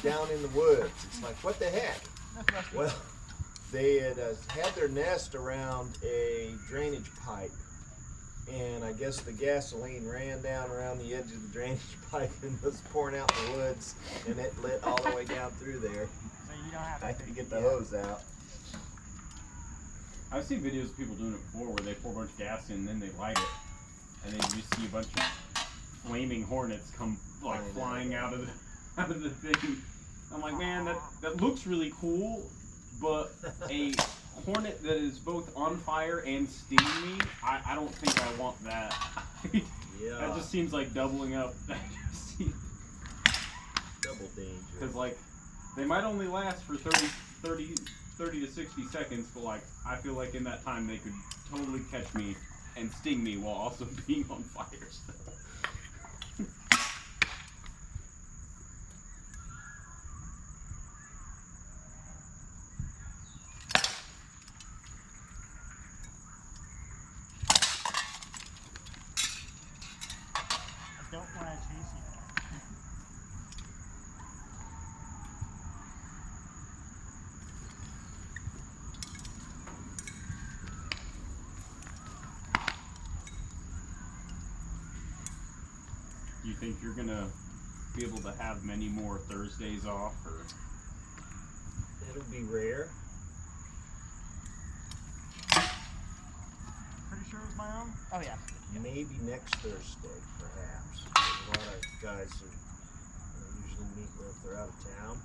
down in the woods. It's like, what the heck? Well, they had had their nest around a drainage pipe, and I guess the gasoline ran down around the edge of the drainage pipe and was pouring out in the woods, and it lit all the way down through there. So you don't have to I had to get the hose out. I've seen videos of people doing it before where they pour a bunch of gas in and then they light it, and then you see a bunch of flaming hornets come like flying out of the thing. I'm like, man, that looks really cool, but a hornet that is both on fire and stinging me, I don't think I want that. Yeah. That just seems like doubling up. Double danger. Because like, they might only last for 30 to 60 seconds, but like, I feel like in that time they could totally catch me and sting me while also being on fire still. I don't want to chase you. Do you think you're gonna be able to have many more Thursdays off, or? It'll be rare. Pretty sure it was my own? Oh, yeah. Maybe next Thursday, perhaps. There's a lot of guys who I usually meet with, they're out of town.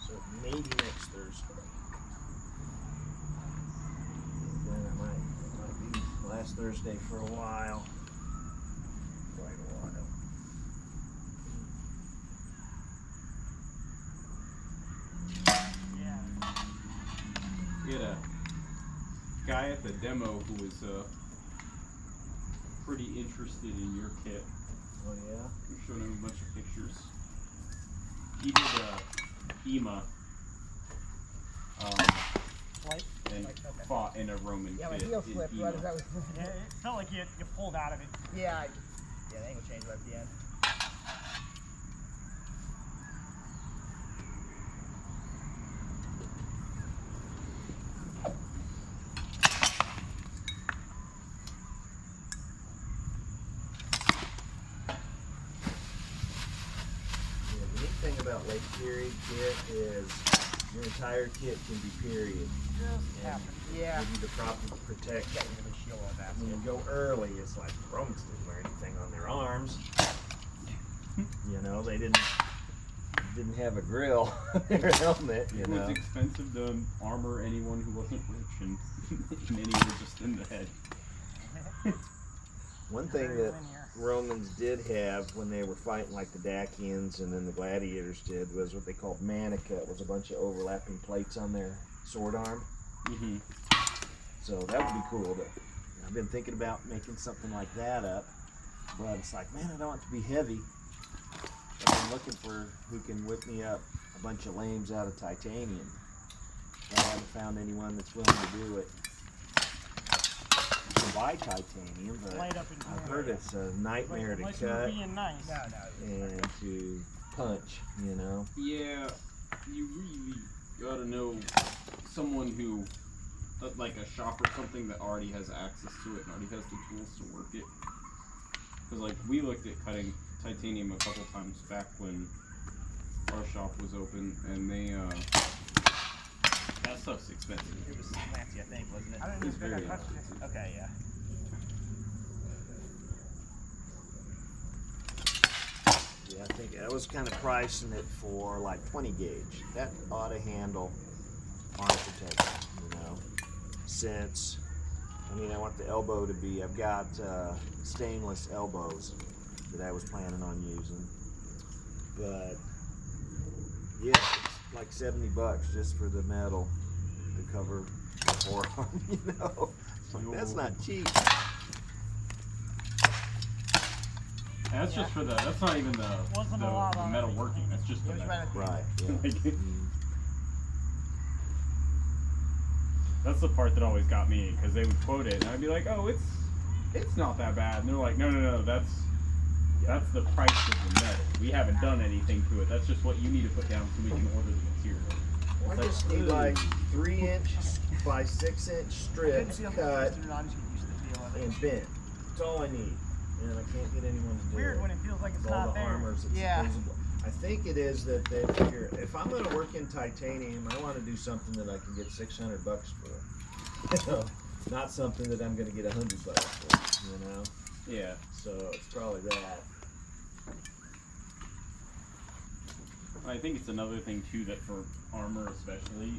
So maybe next Thursday. Then it might be last Thursday for a while. Quite a while. Yeah. We had a guy at the demo who was pretty interested in your kit. Oh yeah? We showed him a bunch of pictures. He did EMA Like? and Like, okay. fought in a Roman Yeah, my kit heel in slipped. EMA. What is that? Yeah, it felt like you pulled out of it. Yeah, the angle changed right at the end. Yeah, the neat thing about Lake Erie kit is your entire kit can be period. Just happened. Yeah. Give you the proper protection. Getting the shield on that. When you go early, it's like Romans didn't wear anything on their arms. You know, they didn't have a grill on their helmet, you It know. was expensive to armor anyone who wasn't rich, and many were just in the head. One thing Very that linear. Romans did have when they were fighting like the Dacians and then the gladiators did was what they called manica. It was a bunch of overlapping plates on their sword arm. Mm-hmm. So that would be cool. I've been thinking about making something like that up, but it's like, man, I don't want it to be heavy. I've been looking for who can whip me up a bunch of lames out of titanium. I haven't found anyone that's willing to do it. You can buy titanium, but Light up in I've here. heard it's a nightmare to Unless you were cut being nice. No. and to punch, you know. Yeah, you really gotta know someone who, like a shop or something that already has access to it and already has the tools to work it. Because like we looked at cutting titanium a couple times back when our shop was open, and they that stuff's expensive. It was Clancy, I think, wasn't it? I didn't It's even think very I touched it. expensive. Okay, yeah. Yeah, I think I was kind of pricing it for like 20 gauge. That ought to handle arm protection, you know. Since, I mean, I want the elbow to be, I've got stainless elbows that I was planning on using. But, yeah, it's like $70 just for the metal to cover the forearm, you know. Like, that's not cheap. And that's just for the. That's not even the Wasn't a lot on metal it. working. That's just It the was metal. right at the Right, end. yeah. Like, that's the part that always got me, because they would quote it and I'd be like, oh, it's not that bad, and they're like, no, that's That's the price of the metal. We haven't done anything to it. That's just what you need to put down so we can order the material. Well, I It's just like, need like 3-inch by 6-inch Couldn't strips feel cut I'm just getting used to the feel of it. and bent. That's all I need. And I can't get anyone to do Weird it. when it feels like it's With all not the there. armors that's Yeah. supposable. I think it is that they figure if I'm going to work in titanium, I want to do something that I can get $600 for. You know, not something that I'm going to get $100 for. You know, Yeah. so it's probably that. I think it's another thing too that for armor especially,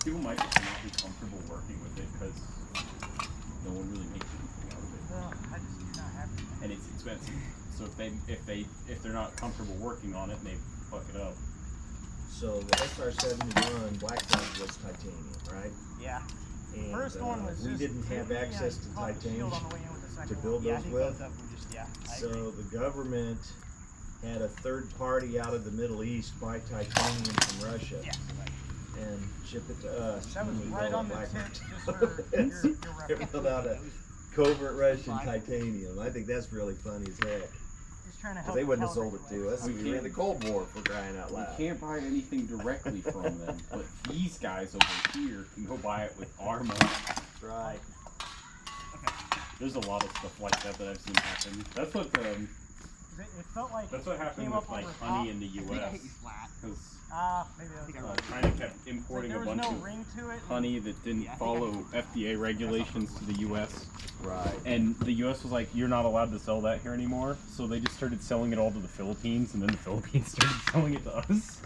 people might just not be comfortable working with it because no one really makes anything out of it, Well, I just do not have to. and it's expensive. So if they're not comfortable working on it and they fuck it up. So the SR-71 Blacktop was titanium, right? Yeah. And, First one was we just didn't have completely access to on the titanium shield on the way in with the second to one. build Yeah, I those think with. both of them were just, yeah. I agree. So the government had a third party out of the Middle East buy titanium from Russia Yeah. and ship it to us. That was and we right built on the black tip, market. just for your They reference. built out a covert Russian Fine. titanium. I think that's really funny as heck. Just trying to Because help they wouldn't have calibrate sold it the to way. us. We were in the Cold War for crying out loud. We can't buy anything directly from them, but these guys over here can go buy it with armor. Right. There's a lot of stuff like that I've seen happen. That's what It felt like that's what it happened came with up like over honey top. in the I think I U.S. hit you flat. because Maybe that was think I it. China kept Like importing there a was bunch no of ring to it. honey that didn't Yeah, I think I follow FDA regulations to the U.S. Right. And the U.S. was like, you're not allowed to sell that here anymore. So they just started selling it all to the Philippines, and then the Philippines started selling it to us.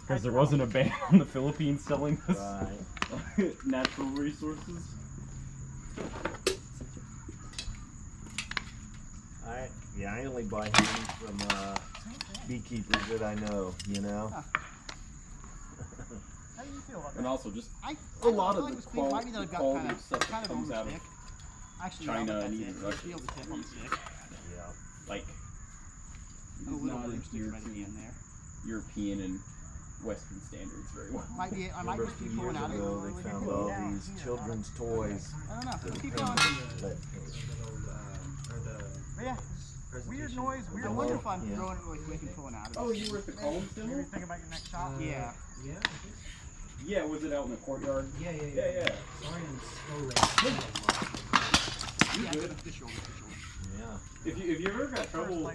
Because there wasn't a ban on the Philippines selling us Right. natural resources. I only buy honey from beekeepers that I know, you know. Huh. How do you feel about And that? also just A lot of like the it was clean. Might be that the I've got quality kind of stuff that kind of comes out of overstick. Actually, China no, and that's even it. Russia. Feel the tip on the stick. Yeah. like A little not bit stick adhere right at the end there. to European and Western standards very well. Might be. I might Remember a just few be pulling years out of it. ago they found all these children's toys. I don't know. that Let's keep were going. painted lead. But yeah, weird noise, weird I wonder if look. I'm Yeah. throwing it really quick and pulling out of it. Oh, you were at the Columns Maybe demo? think about your next shot. Yeah. Yeah, was it out in the courtyard? Yeah. Yeah. Sorry, I'm so late. Yeah. good. The shoulder. Yeah. If you ever got trouble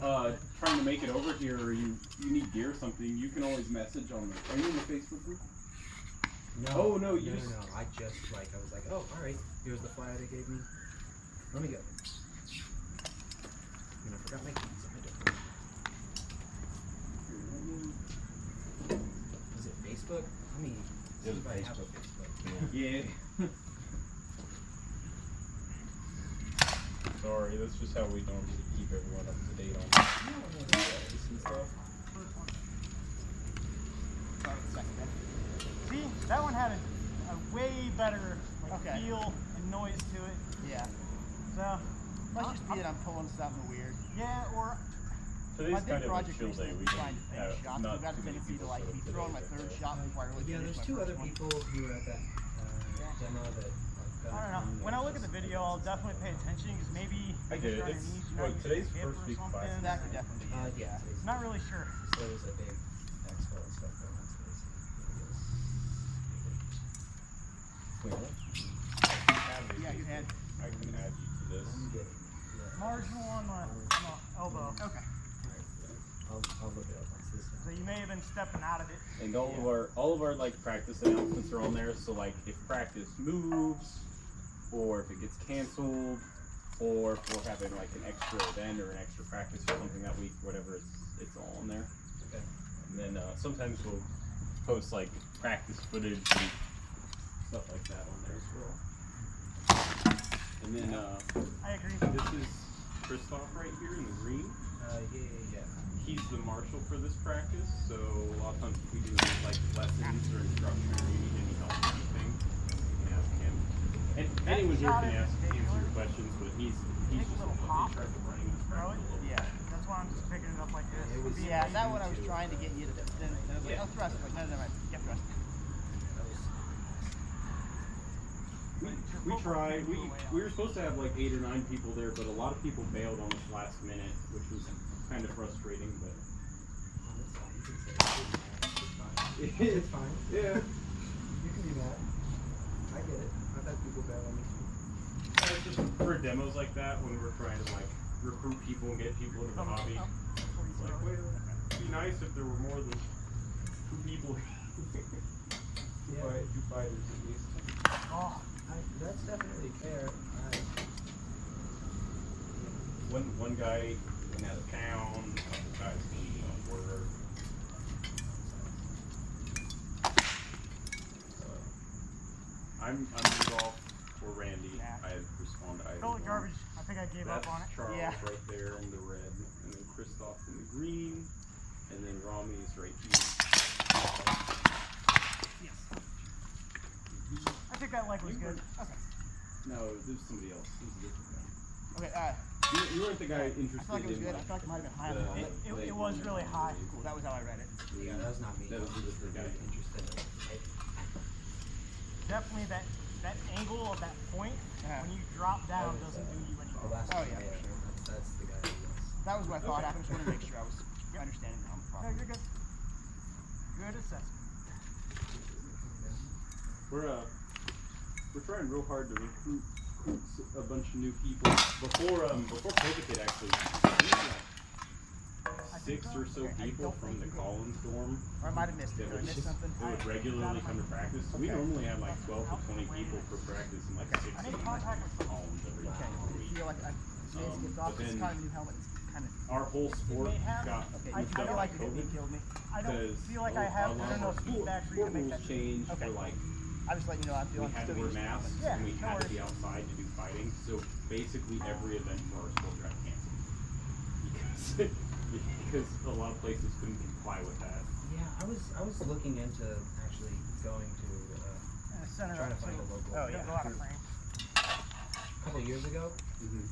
trying to make it over here, or you need gear or something, you can always message on the. Are you in the Facebook group? Oh, no, you just- No. I just I was like, oh, all right. Here's the flyer they gave me. Let me go. And I forgot my keys. Is it Facebook? Let me see It was if I have a Facebook. Facebook. Yeah. Sorry, that's just how we normally keep everyone up to date on this and stuff. See, that one had a way better Okay. feel and noise to it. Yeah. So, Might just be that I'm pulling something weird. yeah, or Today's My kind big of a project chill recently day. We was trying to can finish have shots. not We've got a too many tendency to people like show be up throwing my today, third but, shot before I really Yeah, finish there's my two first other one. people who were at that demo that I don't know. When I look at the video, I'll definitely pay attention because maybe I if get it. you're on your It's- knees, you're what, not today's using hip first or week of something. classes? That could definitely be it. yeah. I'm not really sure. There was a big expo and stuff going on today. Yeah, you had. I can add you to this. I'm getting it. Marginal on the elbow. Okay. I'll look it up once this So you may have been stepping out of it. And all of our like practice announcements are on there. So like if practice moves, or if it gets canceled, or if we're having like an extra event or an extra practice or something that week, whatever, it's all on there. Okay. And then sometimes we'll post like practice footage and stuff like that on there as well. And then I agree. this is Christoph right here in the green. Yeah. He's the marshal for this practice, so a lot of times if we do like lessons or instruction or you need any help with anything, you can ask him. And anyone here can answer your questions, but he's Take a just little in hop, charge of running this throw it. practice a little bit. Yeah. That's why I'm just picking it up like this. It was- Yeah, that one I was trying to get you to. Then I was like, Yeah. oh, thrust. Like, no, never mind. Yeah, thrust. We tried. We were supposed to have like 8 or 9 people there, but a lot of people bailed on us last minute, which was kind of frustrating. But Oh, that's fine. You can say it. It's fine. It's fine. yeah, You can be mad. I get it. I've had people bail on me too. it's just for demos like that when we're trying to like recruit people and get people into the hobby. It's like, wait, it'd be nice if there were more than 2 people. Yeah. 2 fighters at least. Oh, That's definitely fair. One guy went out of town, a couple guys came on work. I'm off for Randy. Yeah. I respond to either felt like one. garbage. I think I gave That's up on it. Charles Yeah. right there in the red, and then Christoph in the green, and then Rami's right here. Yes. I think that leg was good. Okay. No, there's somebody else. It was a different guy. Okay, You weren't the guy interested I feel like it was in good. I like, feel like it might have been high on the the- helmet. It was really high. Cool, that was how I read it. Yeah, that was not me. That was a different guy. Interested in Definitely that angle of that point when you drop down doesn't do you any the good. last Oh, one. yeah, for sure. That's the guy who was. That was what I thought. Okay. I just wanted to make sure I was understanding the helmet No, properly. you're good. Good assessment. We're trying real hard to recruit a bunch of new people. Before COVID hit, actually, we had like 6 or so Okay, I people don't from the think you did. Collins dorm Or I might have missed it. Did I miss something? that would regularly come to practice. We Okay. normally had like 12 to 20 people for practice and like 6 I of made them contact with from Collins every Okay. week. I feel like I skipped off. but It's then- kind of a new helmet. It's kind of. Our whole sport may have- got Okay, I I moved feel up like by it COVID killed me. I don't because feel like I have a lot of enough our feedback for you to sport make rules that. changed Okay. for like I'm just letting you know I feel we I'm had to still wear using the helmet. masks Yeah, and we no had to worries. be outside to do fighting. So basically every event for our sport got canceled because a lot of places couldn't comply with that. Yeah, I was looking into actually going to Center trying to up find a too. local Oh, yeah. Don't go out of group. frame. A couple of years ago,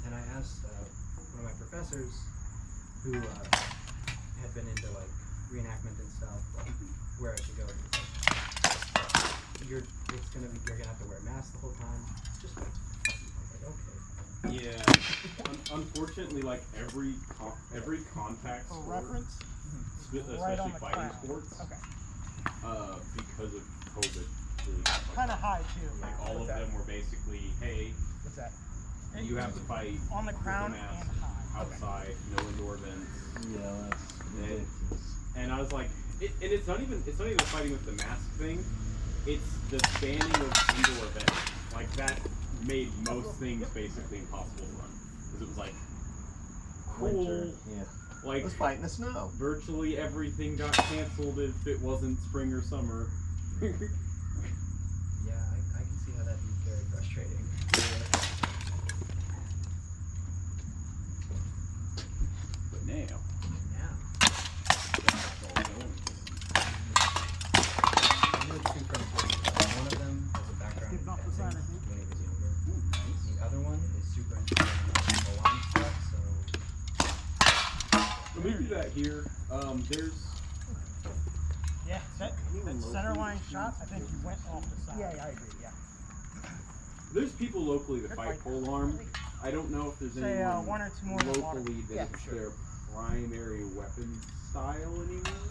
and I asked one of my professors who had been into like reenactment and stuff, like where I should go. You're gonna have to wear a mask the whole time. Just wait. I was like, okay. Yeah, unfortunately, like every contact For sport, reference, especially right on the fighting crown. sports, Okay. because of COVID, really got fucked Kind of up. high too. Like all What's of that? them were basically, hey, What's that? you have to fight on the with a crown mask, and high. outside, no indoor events. Yeah, that's And, ridiculous. and I was like, and it's not even fighting with the mask thing. It's the banning of indoor events. Like that made most things basically impossible to run because it was like cool. Winter, yeah. Like Let's fight in the snow. virtually everything got canceled if it wasn't spring or summer. Yeah, I can see how that'd be very frustrating. But now, Now, that's all going. I know two friends. One of them has a background in Skipped off the fencing side, I think. when he was younger. Ooh, nice. The other one is super interested in alarm stuff, so Let me do that here. There's Yeah, that center line shot, I think you went off the side. Yeah, I agree. Yeah. there's people locally that fight pole arm. I don't know if there's Say, anyone one or two more than water. locally that Yeah, it's for sure. their primary weapon style anymore.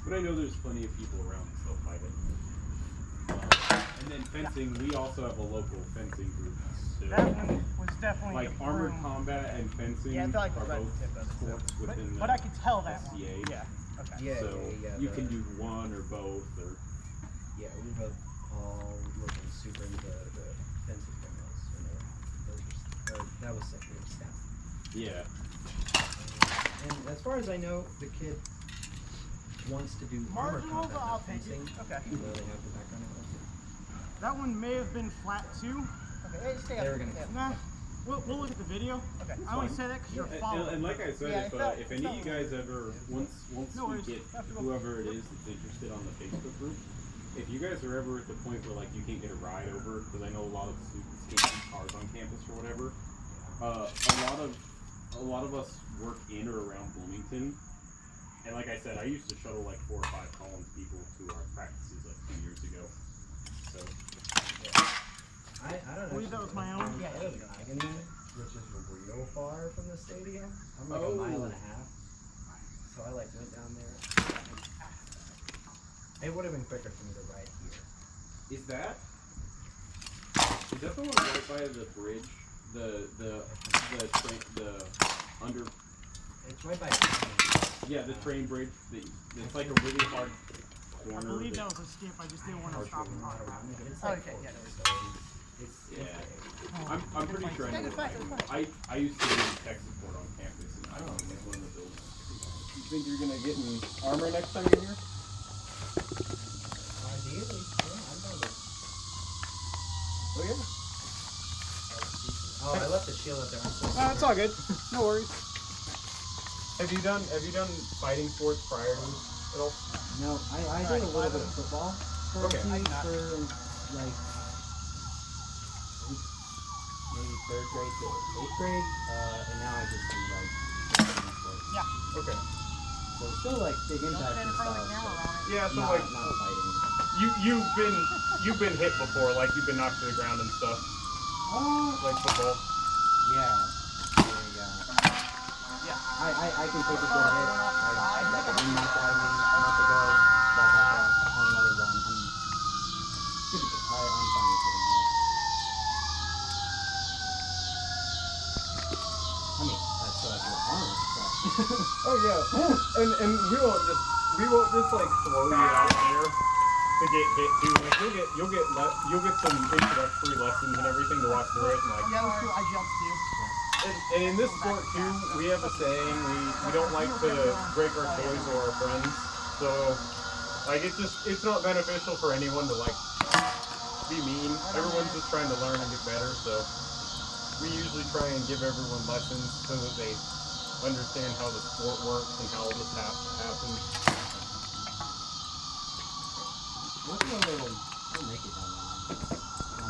But I know there's plenty of people around that still fight it. And then fencing, we also have a local fencing group. So That one was definitely like armored room. combat and fencing Yeah, I feel like are the red both tip of it, too. sports within But I could tell that one. SCA. Yeah. Okay. yeah, So you can do one or both or Yeah, we were all looking super into the fencing demos, and that was sick. It was staff. yeah. And as far as I know, the kid wants to do armor Marginal, combat, but I'll not take it. fencing. Okay. Even though they have the background in it. That one may have been flat too. Okay. Hey, stay They up. were gonna- Yeah. Nah, we'll look at the video. Okay. I only fine. say that because you're And, following. and like I said, Yeah, if any of you guys ever once No we worries. get Have to go. whoever it is that's interested on the Facebook group, if you guys are ever at the point where like you can't get a ride over, because I know a lot of students can't keep cars on campus or whatever, a lot of us work in or around Bloomington, and like I said, I used to shuttle like 4 or 5 Collins people to our practices like 2 years ago. So I don't live in Eigenman, which is real far from the stadium. I'm like a mile and a half. So I like went down there. It would have been quicker for me to ride here. Is that the one right by the bridge? The train, the under. It's right by the train. Yeah, the train bridge. It's like a really hard I corner. believe that was a skip. I just didn't want to stop and talk about it. It's like Okay, yeah. I'm pretty sure I know. I used to do tech support on campus, and I don't know one of the buildings. You think you're gonna get in armor next time you're here? Ideally, yeah, I'm down there. Oh yeah. Oh, I left the shield up there. I'm so It's all good. No worries. Have you done fighting sports prior to this at all? No, I did a little bit of football for Okay. like maybe 3rd grade to 8th grade, and now I just do like sports. Yeah. Okay. So still like big Don't impact stand in and front of the stuff. camera on it. Yeah, so Not, like not fighting. you've been hit before, like you've been knocked to the ground and stuff, like football. Yeah. I can take a good hit. I got a knocked out of me a month ago. But on another one, I'm good to go. I'm fine with getting hit. I mean, that's so I can armor, but Oh yeah, and we won't just like throw you out there to get hit too. Like you'll get some introductory lessons and everything to walk through it, and like. Yeah, that was cool. I jumped too. And in this sport too, we have a saying, we don't like to break our toys or our friends. So like it's not beneficial for anyone to like be mean. Everyone's just trying to learn and get better, so we usually try and give everyone lessons so that they understand how the sport works and how this happens. look at I'll make it down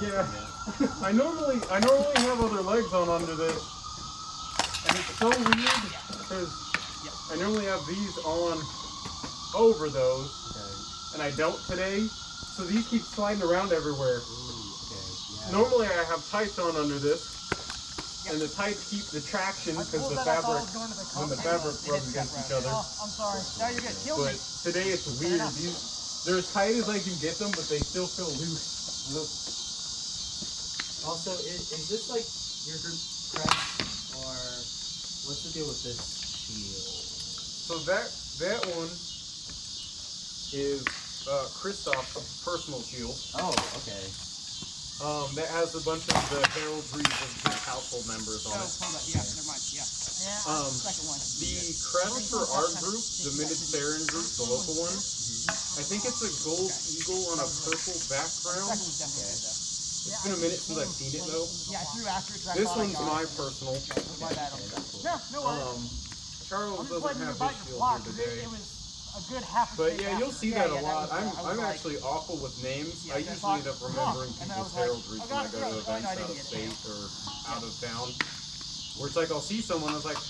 there. Yeah. I normally have other legs on under this. And it's so weird because I normally have these on over those, and I don't today. So these keep sliding around everywhere. Normally I have tights on under this, and the tights keep the traction because the fabric, when the fabric rubs against each other. Oh, I'm sorry. No, you're good. Kill me. But today it's weird. They're as tight as I can get them, but they still feel loose. Also, is this like your group crest, or what's the deal with this shield? So that one is Kristoff's personal shield. Oh, okay. That has a bunch of the heraldries of his household members on it. Hold on. Yeah, never mind. Yeah. Yeah. Second one. The crest for our group, the Mynydd Seren group, the local one, I think it's a gold eagle on a purple background. Second was definitely good though. It's been a minute since I've seen it though. Yeah, I threw after it because I This thought I one's got my it. personal. My bad. Yeah, no worries. Charles I'm just doesn't letting you have about his your shield plot here 'cause today. it was a good half a But tick yeah, you'll after. see Yeah, that a yeah, that lot. was- I was I'm like- actually awful with names. Yeah, I I usually thought- end up remembering and then I people's was like, heraldries I when I got go it to right. events No, I out of didn't get it. state or out of town. Where it's like I'll see someone, I was like,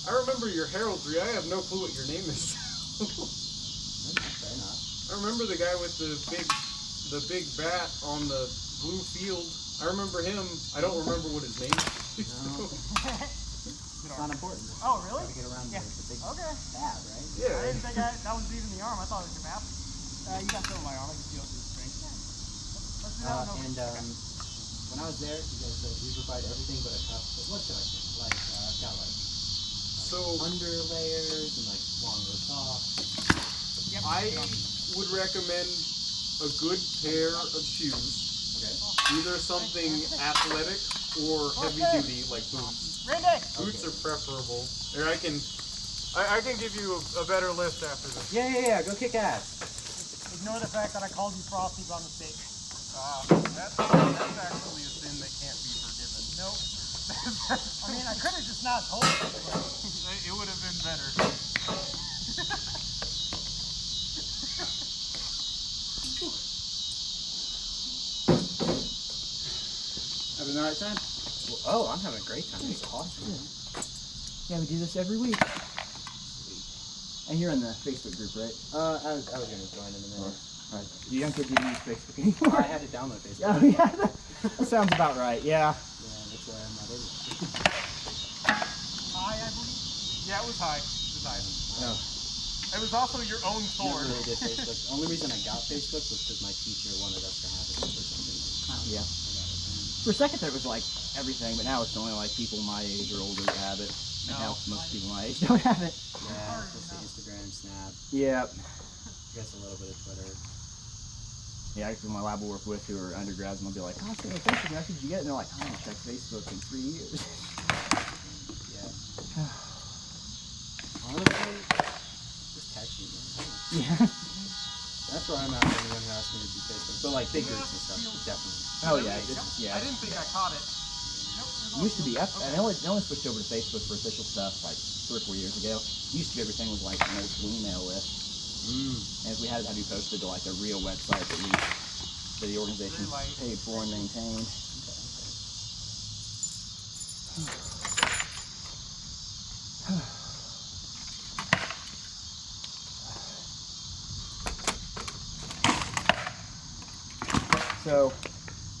I remember your heraldry. I have no clue what your name is. Fair enough. I remember the guy with the big bat on the blue field. I remember him. I don't remember what his name is. No. It's not important. Oh, really? Gotta get around Yeah. the big Okay. stab, right? I Yeah. didn't think that was beating the arm. I thought it was your map. You got some of my arm. I can feel it through the strength. Let's do that one. And when I was there, you guys said we provide everything but a cup. But what should I say? Like, I've got like So under layers and like longer socks. I would recommend a good pair of shoes. Okay. Either something athletic or heavy duty like boots. Randy! Boots are preferable. Or I can give you a better list after this. Yeah. Go kick ass. Ignore the fact that I called you Frosty by mistake. That's actually a sin that can't be forgiven. Nope. I mean, I could have just not told you. But It would have been better. Having the right time? Oh, I'm having a great time. It's awesome. Yeah, we do this every week. And you're in the Facebook group, right? I was gonna join in a minute. Alright. You don't get to use Facebook anymore. I had to download Facebook. Oh, yeah. That sounds about right. Yeah. Yeah, that's why I'm not in it. High, I believe. Yeah, it was high. It was high. Oh. It was also your own Never sword. really did Facebook. The only reason I got Facebook was because my teacher wanted us to have it or something. Yeah. I got it then. For a second there it was like everything, but now it's only like people my age or older that have it. And now most people my age don't have it. Yeah, mostly Instagram, Snap, Yeah. I guess a little bit of Twitter. Yeah, I people in my lab will work with who are undergrads and they'll be like, oh, I sent a Facebook message, you get it? And they're like, I haven't checked Facebook in 3 years. Yeah. Honestly, just text me, man. Yeah. That's where I'm at when anyone asks me to do Facebook. But like big groups and stuff, definitely. Oh yeah, yeah. I didn't think I caught it. It used to be, and they only switched over to Facebook for official stuff like 3 or 4 years ago. It used to be everything was like an old school email list. And if we had it have you posted to like a real website that the organization paid for and maintained. So,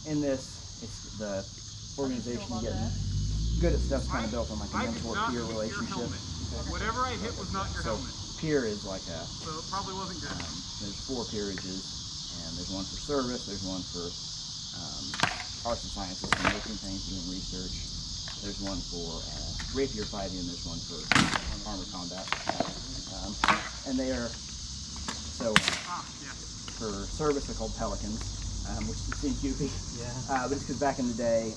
in this, it's the organization getting good at stuff's kind of built on like a mentor-peer relationship. Whatever I hit was not your So, helmet. peer is like a, So it probably wasn't good. there's 4 peerages, and there's one for service, there's one for arts and sciences, and making things, doing research. There's one for rapier fighting, and there's one for armored combat. And they are, so for service they're called pelicans, which seems goofy. Yeah. But it's because back in the day,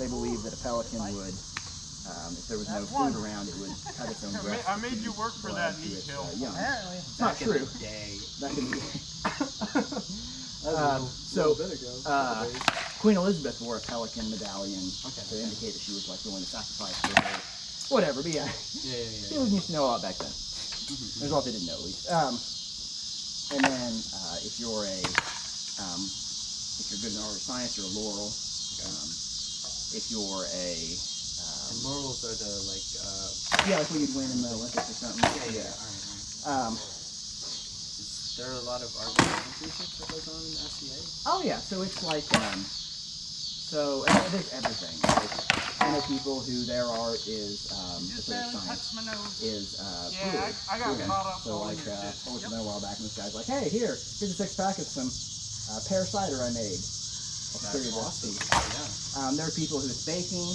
they believed that a pelican would, if there was no food around, it would cut its own breast. I made you work for that neat kill. Young. Apparently. It's not true. Back in the day. So, Queen Elizabeth wore a pelican medallion to indicate that she was like willing to sacrifice for her. Whatever, but yeah. People used to know a lot back then. There's a lot they didn't know, at least. And then, if you're good in art or science, you're a laurel. If you're a And laurels are the like. yeah, like what you'd win in the Olympics or something. Alright. There are a lot of art research that goes on in the SCA. Oh yeah, so it's like so there's everything. I know people who their art is their science is fluid. I got caught up So on like your I shit. was a while back and this guy's like, hey, here's a 6-pack of some pear cider I made. I'll show you this. Awesome. Yeah. There are people who is baking.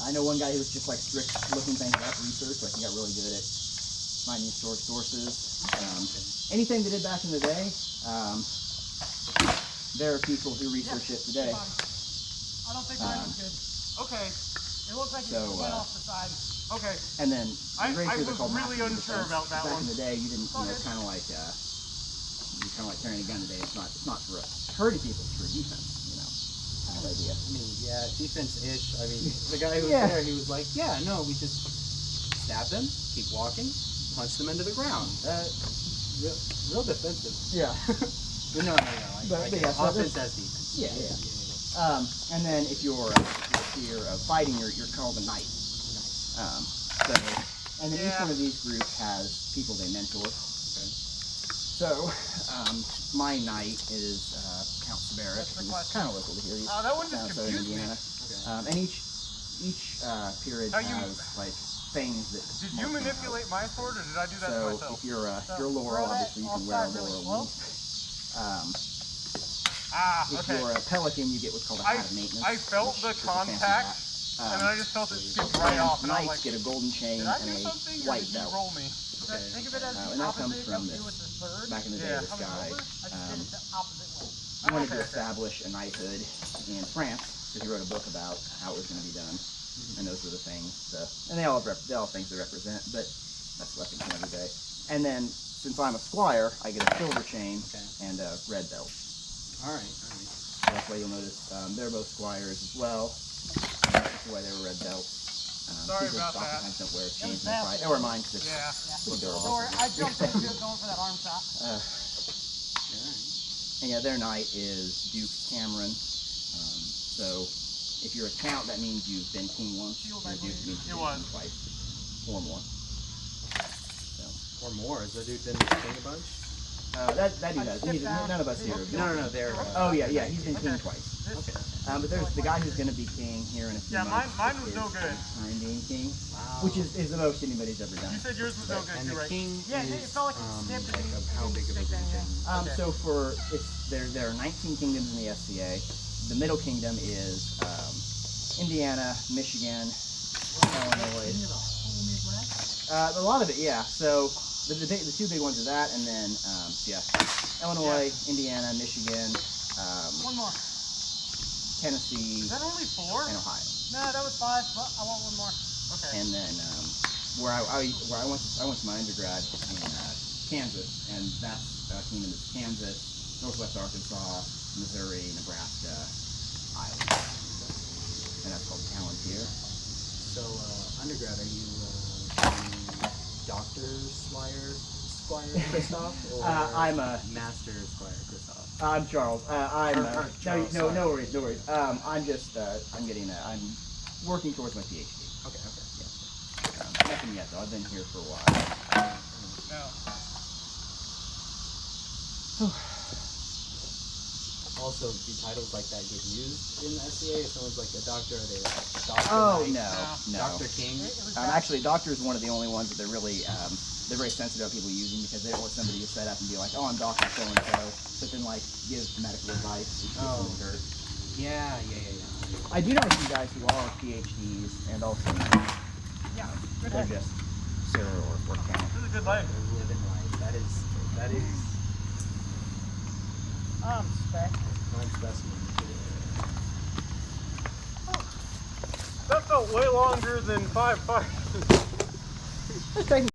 I know one guy who was just like strict looking things up, research, like he got really good at finding historic sources. Anything they did back in the day, there are people who research it today. I don't think mine was good. Okay. It looks like So, it went off the side. Okay. And then I rangers are was called really masters of unsure defense. about that back one. in the day, you didn't, it's kind of like carrying a gun today. It's not for hurting people, it's for defense, kind of idea. I mean, yeah, defense-ish. I mean, the guy who was there, he was like, yeah, no, we just stab them, keep walking, punch them into the ground. Real defensive. Yeah. No. But yeah, so offense as defense. Yeah. And then if you're fighting, you're called a knight. And then each one of these groups has people they mentor. Okay. So, my knight is Count Seren, who's kind of local to here. He's that one down just southern confused me. Indiana. Okay. And each peerage has like things that. Did you manipulate my sword, or did I do that to So myself? if you're a laurel, obviously you can wear a laurel leaf. If you're a pelican, you get what's called a hat of maintenance. I felt the which is a fancy contact, hat. and then I just felt it skip right off, and I was Knights like, get a golden chain did I and do a something, or white did you belt. roll me? Okay. Think of it as And the that comes opposite from of this. you with the third. Back in the day, this how many guy over? I just did it the opposite way. wanted to establish a knighthood in France, so he wrote a book about how it was going to be done, and those were the things. And they all have things they represent, but that's what I think every day. And then, since I'm a squire, I get a silver chain and a red belt. All right. So that's why you'll notice they're both squires as well. That's why they were red belts. Sorry People about that. oftentimes don't wear chains in was the fight. Or mine, because it's Yeah. pretty durable. Sorry, I jumped into it going for that arm shot. And yeah, their knight is Duke Cameron. So if you're a count, that means you've been king once. Shield, And a I duke believe. means It you've was. been king twice. Or more. So, Or more. Has the dude been king a bunch? That he does. None of us here. No, they're. Oh yeah, he's been king twice. Okay. But there's the guy who's going to be king here in a few Yeah, months. mine was is no good. Time being king, Wow. which is the most anybody's ever done. You said yours was no good And too, the right? king Yeah, is, it felt like it snipped like and how big of a stick region? Okay. So there are 19 kingdoms in the SCA. The middle kingdom is Indiana, Michigan, Illinois. A lot of it, yeah. So the two big ones are that, and then Illinois, Indiana, Michigan, One more. Tennessee, Is that only 4? and Ohio. No, that was 5. But I want one more. Okay. And then where I went to my undergrad in Kansas, and that's kingdom is Kansas, Northwest Arkansas, Missouri, Nebraska, Iowa, and that's called Palantir. So, undergrad, are you Dr. Squire Christoph, or I'm a Master Squire Christoph? I'm Charles. Charles, no worries. I'm just I'm working towards my PhD. Okay. Nothing yet though. I've been here for a while. No. Also, do titles like that get used in the SCA? If someone's like a doctor, are they like Doctor Oh Knight, no. Dr. King? Actually, doctor is one of the only ones that they're really they're very sensitive about people using because they don't want somebody to set up and be like, oh, I'm Doctor so and so, but then like give medical advice. Oh. Yeah. Yeah. I do know some guys who are PhDs and also Yeah. Good they're head. just Sarah or Count. This is a good life. They're living life. That is Spec. prime specimen. That felt way longer than 5 fights. It's taking